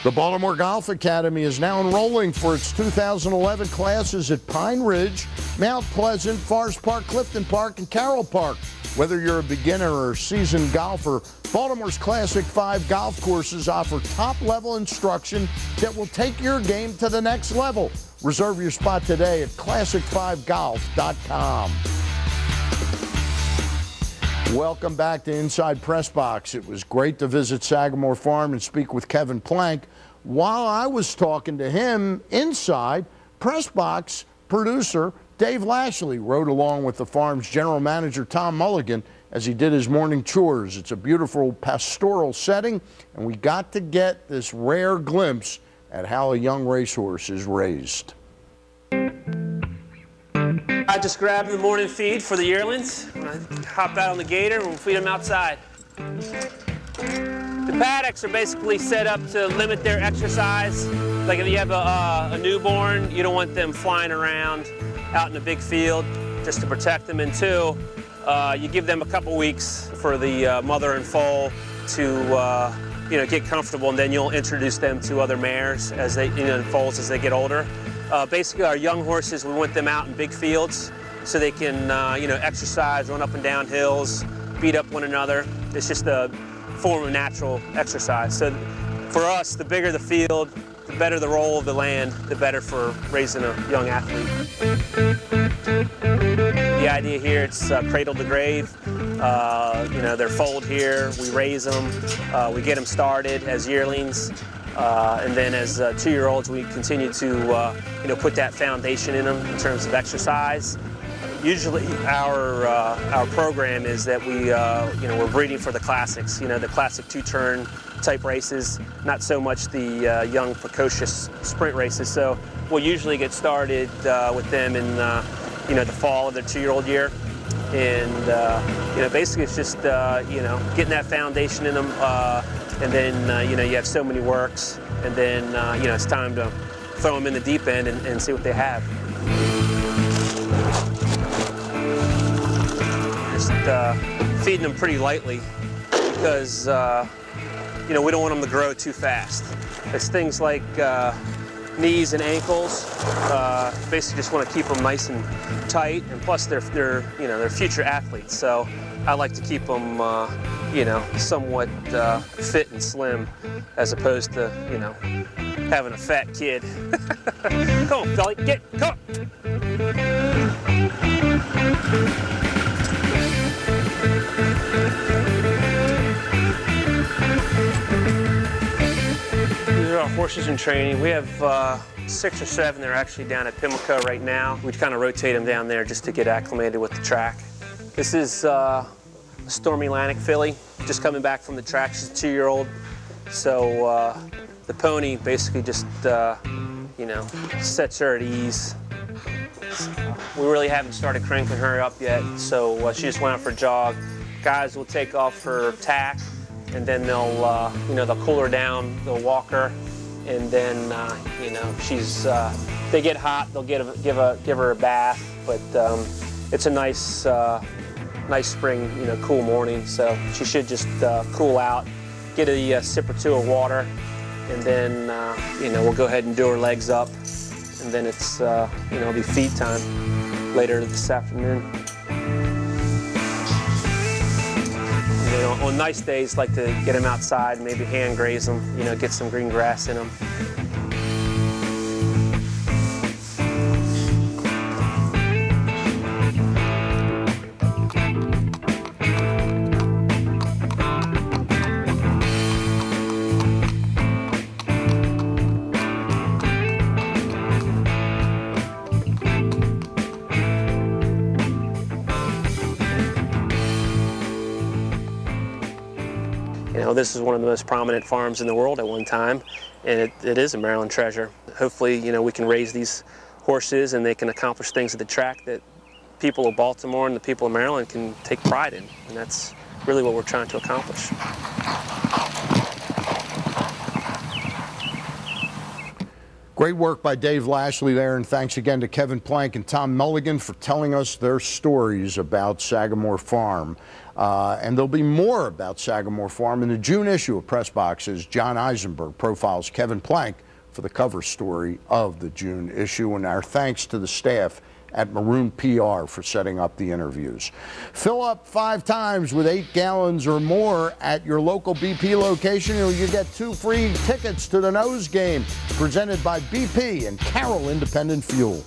The Baltimore Golf Academy is now enrolling for its 2011 classes at Pine Ridge, Mount Pleasant, Forest Park, Clifton Park, and Carroll Park. Whether you're a beginner or seasoned golfer, Baltimore's Classic 5 golf courses offer top-level instruction that will take your game to the next level. Reserve your spot today at classic5golf.com. Welcome back to Inside PressBox. It was great to visit Sagamore Farm and speak with Kevin Plank. While I was talking to him inside, PressBox producer Dave Lashley rode along with the farm's general manager Tom Mullikin as he did his morning chores. It's a beautiful pastoral setting, and we got to get this rare glimpse at how a young racehorse is raised. I just grabbed the morning feed for the yearlings. I hop out on the gator and we'll feed them outside. The paddocks are basically set up to limit their exercise. Like if you have a newborn, you don't want them flying around out in a big field just to protect them. And two, you give them a couple weeks for the mother and foal to get comfortable, and then you'll introduce them to other mares as they, and foals as they get older. Basically, our young horses, we want them out in big fields so they can, exercise, run up and down hills, beat up one another. It's just a form of natural exercise. So for us, the bigger the field, the better the roll of the land, the better for raising a young athlete. The idea here, it's cradle to grave. They're foaled here, we raise them, we get them started as yearlings. And then as 2-year-olds, we continue to, put that foundation in them in terms of exercise. Usually our program is that we're breeding for the classics, the classic 2-turn type races, not so much the young precocious sprint races. So we'll usually get started with them in, the fall of their 2-year-old year. And, basically it's just, getting that foundation in them. And then, you have so many works, and then, it's time to throw them in the deep end and see what they have. Just feeding them pretty lightly because, we don't want them to grow too fast. It's things like knees and ankles. Basically just want to keep them nice and tight, and plus they're future athletes. So I like to keep them, somewhat fit and slim, as opposed to, having a fat kid. Come on, Felly, come on. These are our horses in training. We have 6 or 7 that are actually down at Pimlico right now. We kind of rotate them down there just to get acclimated with the track. This is a Stormy Atlantic filly, just coming back from the track. She's a 2-year-old. So the pony basically just, sets her at ease. We really haven't started cranking her up yet, so she just went out for a jog. Guys will take off her tack, and then they'll, they'll cool her down, they'll walk her, and then, she's, they get hot, they'll give her a bath, but it's a nice, nice spring, cool morning, so she should just cool out, get a sip or 2 of water, and then, we'll go ahead and do her legs up, and then it's, it'll be feed time later this afternoon. On nice days, like to get them outside, maybe hand graze them, get some green grass in them. This is one of the most prominent farms in the world at one time, and it is a Maryland treasure. Hopefully, we can raise these horses and they can accomplish things at the track that people of Baltimore and the people of Maryland can take pride in, and that's really what we're trying to accomplish. Great work by Dave Lashley there, and thanks again to Kevin Plank and Tom Mullikin for telling us their stories about Sagamore Farm. And there'll be more about Sagamore Farm in the June issue of PressBox as John Eisenberg profiles Kevin Plank for the cover story of the June issue. And our thanks to the staff at Maroon PR for setting up the interviews. Fill up 5 times with 8 gallons or more at your local BP location, or you get 2 free tickets to the Nose Game, presented by BP and Carroll Independent Fuel.